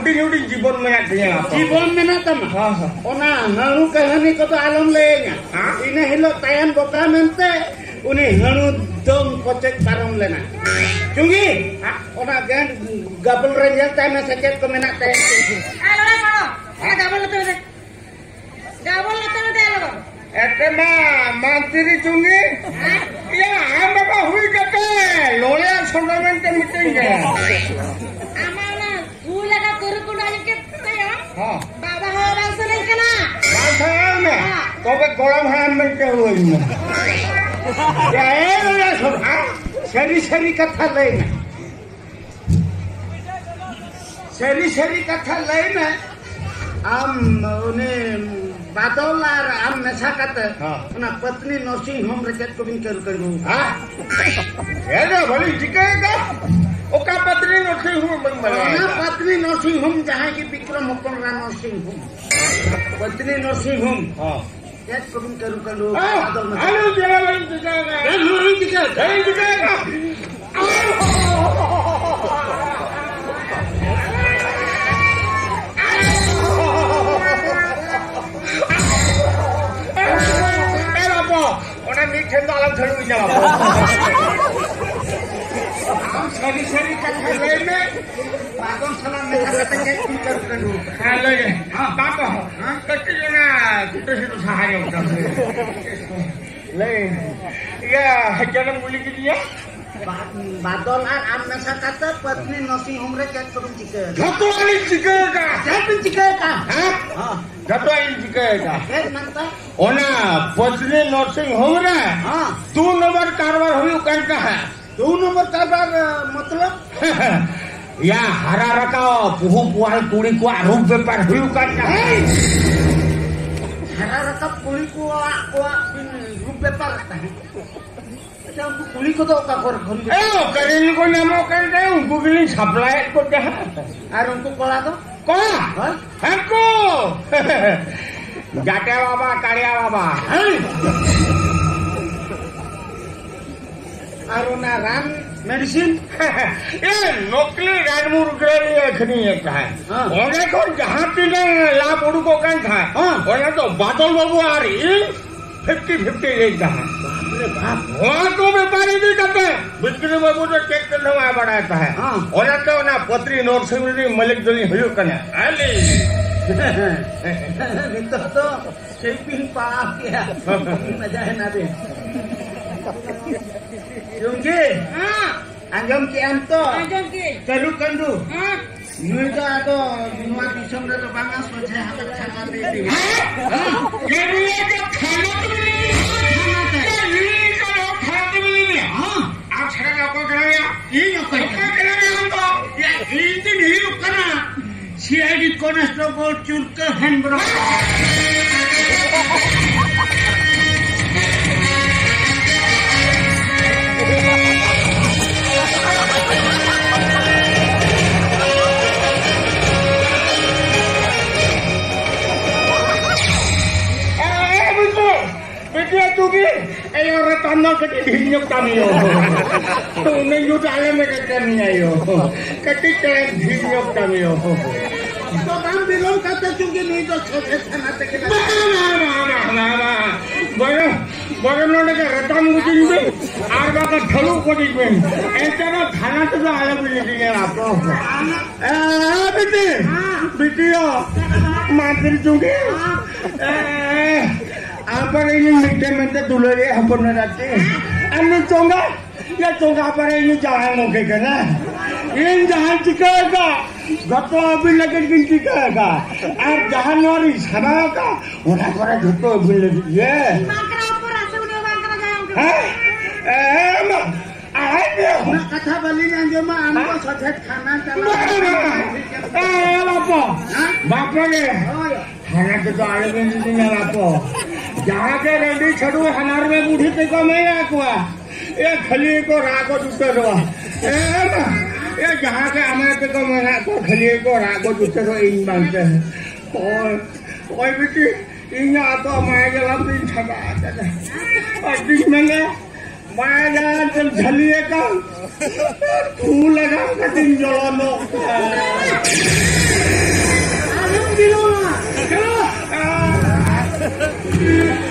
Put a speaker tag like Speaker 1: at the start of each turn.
Speaker 1: hooting hooting जीवन में
Speaker 2: जीवन में ना तम ओना हणु कहानी को तो आलम लेगा इने हिलो तयन बोका मेंते उन्हें हणु दम कोचेक पारम लेना चुंगी ओना गैंड गबल रेंजर टाइम में सेकेट को मेना ते
Speaker 3: आलो मारो गबल लेते लोग
Speaker 1: एते मंत्री चुंगी ये हम बाबा हुई कते लोया संगमेंट मीटिंग है
Speaker 3: आमाना तू लगा कुरुकुडाली के तया
Speaker 1: हां
Speaker 3: बाबा हो बांस नहीं कना
Speaker 1: बांस में तो बे गोलम है में के हुई में ये लोया सब सरी कथा लेना सरी कथा लेना हम उन्हें बादल और आम नशा करते ना पत्नी नर्सिंग होम रखेत को बिन कर हां ये ना भली जिकेगा ओका पत्नी नर्सिंग होम बन ना पत्नी नर्सिंग होम जहां की विक्रम ओपन रा नर्सिंग होम पत्नी नर्सिंग होम हां ये को बिन कर बादल में हेलो जरा बन जिकेगा मीठे दालम थड़ू जा हम सरी कथा लेने पागल सलाम में करते के कर करू हेलो हां बाप हां कच्चे जना कुटे से तो सहाय होता ले ये जन्म बोली के लिए बादल और आम नशा करते पत्नी नर्सिंग होम रे क्या करूं चिके घटवाली चिकेगा कैसे चिकेगा हां घटवाली चिकेगा ए मनता ओना पत्नी नर्सिंग होम रे हां 2 नंबर कारबार हुई कहता है 2 नंबर कारबार मतलब या हरा रका पुहु पुआल तुड़ी को रूप व्यापार हुई कहता है हरा रका पुड़ी को रूप व्यापार करता है पुली को तो का करेली को नामो कर दे उनको के लिए सप्लाई को दे और उनको कोला तो कोला हमको जाटे बाबा कालिया बाबा और ना राम मेडिसिन ये नकली रानमुर के लिए खनी है ओने को जहां तीने लाभ उड़ को कन था ओने तो बादल बाबू आ रही 50-50 लेता है वहाँ तो व्यापारी भी करते हैं बिक्री बाबू तो चेक करने वाला बढ़ाता है और तो ना पत्री नोट से मलिक जली हुई करना अली तो शेपिंग पाप किया मजा है ना भी क्योंकि अंजम के अंतो चलू कंडू नुई तो आतो नुआ दिसम रे तो बांगा सोचे हाथ खाना दे दी ये ये जो खाना तो आप छड़ा को कराया ये को कराया हम तो ये इतनी नहीं करना सीआईडी कांस्टेबल चुरके हैंड ब्रो तुगी ए और तन्नो कटी ढिन्यो तामियो तो ने यो डाले में के नहीं आयो कटी के ढिन्यो तामियो तो काम बिलों करते चुकी नहीं तो छोटे खाना तक ना बड़े लोग के रतम गुजिन में आर बाका ठलू को दी में ऐसा ना खाना तो आले में दिए आपको ए बेटियो मात्र चुकी apa ini mente dulure hampir nanti anu congga ya congga apa ini jangan moge kana ini jangan cikaga gato abil lagi cikaga ar jangan wari sama ka orang orang gato abil lagi ye
Speaker 3: mangkara apa rasa udah mangkara jangan
Speaker 1: ayo kata bali nanti mah anu saja खाना चला apa bapak ni खाना तो आले में नहीं मिला तो जहाँ के रेडी छड़ू हनार में बूढ़ी पे को मैं आकुआ ये खली को रागो जुटे रो ये जहाँ के हमारे पे को मैं को खली को रागो जुटे रो इन मानते हैं और बेटी इन तो मैं जला दिन छगा आता है और दिन में मैं जला जब झलिए का फूल लगा कटिंग जलानो
Speaker 2: Nah,